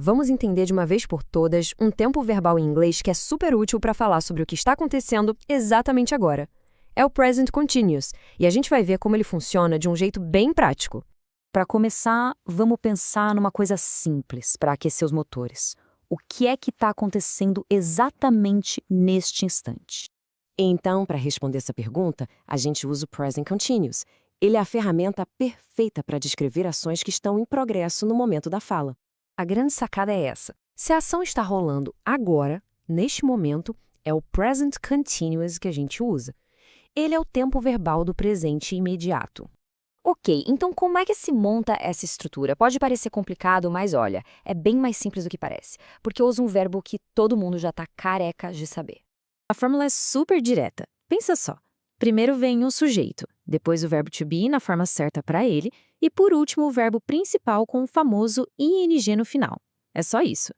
Vamos entender de uma vez por todas um tempo verbal em inglês que é super útil para falar sobre o que está acontecendo exatamente agora. É o Present Continuous, e a gente vai ver como ele funciona de um jeito bem prático. Para começar, vamos pensar numa coisa simples para aquecer os motores. O que é que está acontecendo exatamente neste instante? Então, para responder essa pergunta, a gente usa o Present Continuous. Ele é a ferramenta perfeita para descrever ações que estão em progresso no momento da fala. A grande sacada é essa. Se a ação está rolando agora, neste momento, é o Present Continuous que a gente usa. Ele é o tempo verbal do presente imediato. Ok, então como é que se monta essa estrutura? Pode parecer complicado, mas olha, é bem mais simples do que parece, porque eu uso um verbo que todo mundo já está careca de saber. A fórmula é super direta. Pensa só. Primeiro vem o sujeito, depois o verbo to be na forma certa para ele, e por último o verbo principal com o famoso ing no final. É só isso.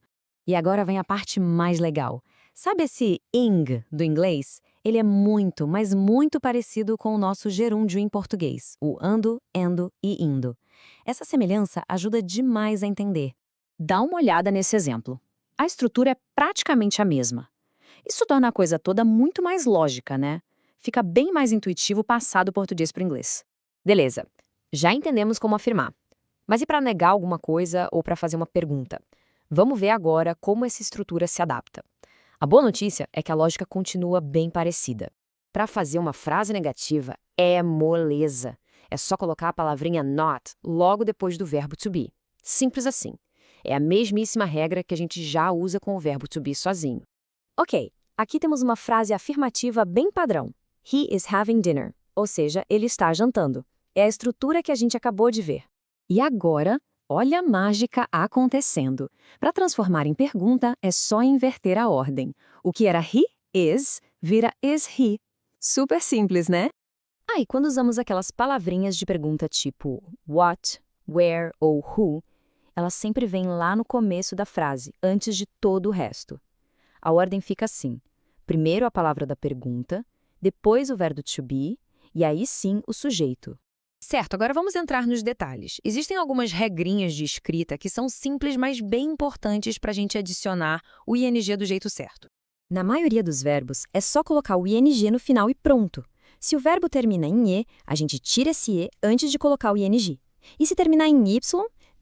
E agora vem a parte mais legal. Sabe esse ing do inglês? Ele é muito, mas muito parecido com o nosso gerúndio em português, o ando, endo e indo. Essa semelhança ajuda demais a entender. Dá uma olhada nesse exemplo. A estrutura é praticamente a mesma. Isso torna a coisa toda muito mais lógica, né? Fica bem mais intuitivo passar do português para o inglês. Beleza, já entendemos como afirmar. Mas e para negar alguma coisa ou para fazer uma pergunta? Vamos ver agora como essa estrutura se adapta. A boa notícia é que a lógica continua bem parecida. Para fazer uma frase negativa é moleza. É só colocar a palavrinha not logo depois do verbo to be. Simples assim. É a mesmíssima regra que a gente já usa com o verbo to be sozinho. Ok, aqui temos uma frase afirmativa bem padrão. He is having dinner, ou seja, ele está jantando. É a estrutura que a gente acabou de ver. E agora, olha a mágica acontecendo. Para transformar em pergunta, é só inverter a ordem. O que era he is, vira is he. Super simples, né? Ah, e quando usamos aquelas palavrinhas de pergunta tipo what, where ou who, elas sempre vêm lá no começo da frase, antes de todo o resto. A ordem fica assim. Primeiro a palavra da pergunta, depois o verbo to be, e aí sim o sujeito. Certo, agora vamos entrar nos detalhes. Existem algumas regrinhas de escrita que são simples, mas bem importantes para a gente adicionar o ing do jeito certo. Na maioria dos verbos, é só colocar o ing no final e pronto. Se o verbo termina em e, a gente tira esse e antes de colocar o ing. E se terminar em y,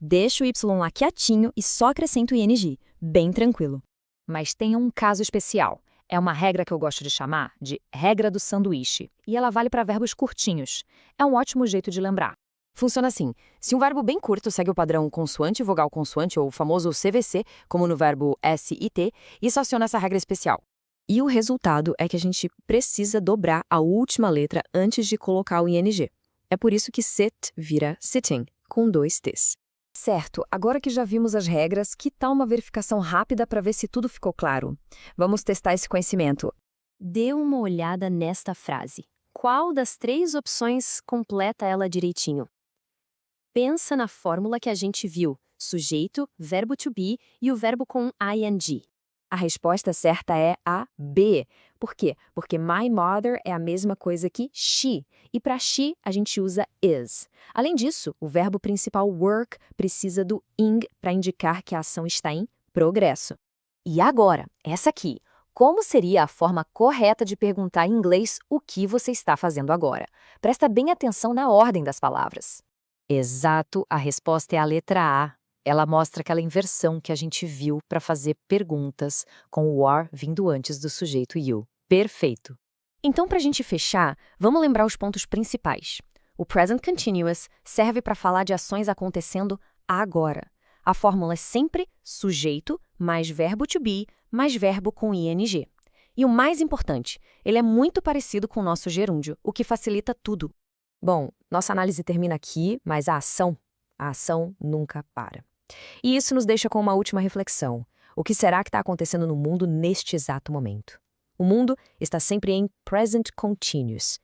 deixa o y lá quietinho e só acrescenta o ing. Bem tranquilo. Mas tem um caso especial. É uma regra que eu gosto de chamar de regra do sanduíche, e ela vale para verbos curtinhos. É um ótimo jeito de lembrar. Funciona assim. Se um verbo bem curto segue o padrão consoante, vogal, consoante, ou o famoso CVC, como no verbo SIT, isso aciona essa regra especial. E o resultado é que a gente precisa dobrar a última letra antes de colocar o ing. É por isso que sit vira sitting, com 2 t's. Certo, agora que já vimos as regras, que tal uma verificação rápida para ver se tudo ficou claro? Vamos testar esse conhecimento. Dê uma olhada nesta frase. Qual das 3 opções completa ela direitinho? Pensa na fórmula que a gente viu: sujeito, verbo to be e o verbo com ing. A resposta certa é a B. Por quê? Porque my mother é a mesma coisa que she, e para she a gente usa is. Além disso, o verbo principal work precisa do ing para indicar que a ação está em progresso. E agora, essa aqui. Como seria a forma correta de perguntar em inglês o que você está fazendo agora? Presta bem atenção na ordem das palavras. Exato, a resposta é a letra A. Ela mostra aquela inversão que a gente viu para fazer perguntas com o are vindo antes do sujeito you. Perfeito! Então, para a gente fechar, vamos lembrar os pontos principais. O Present Continuous serve para falar de ações acontecendo agora. A fórmula é sempre sujeito mais verbo to be mais verbo com ing. E o mais importante, ele é muito parecido com o nosso gerúndio, o que facilita tudo. Bom, nossa análise termina aqui, mas a ação nunca para. E isso nos deixa com uma última reflexão. O que será que está acontecendo no mundo neste exato momento? O mundo está sempre em Present Continuous.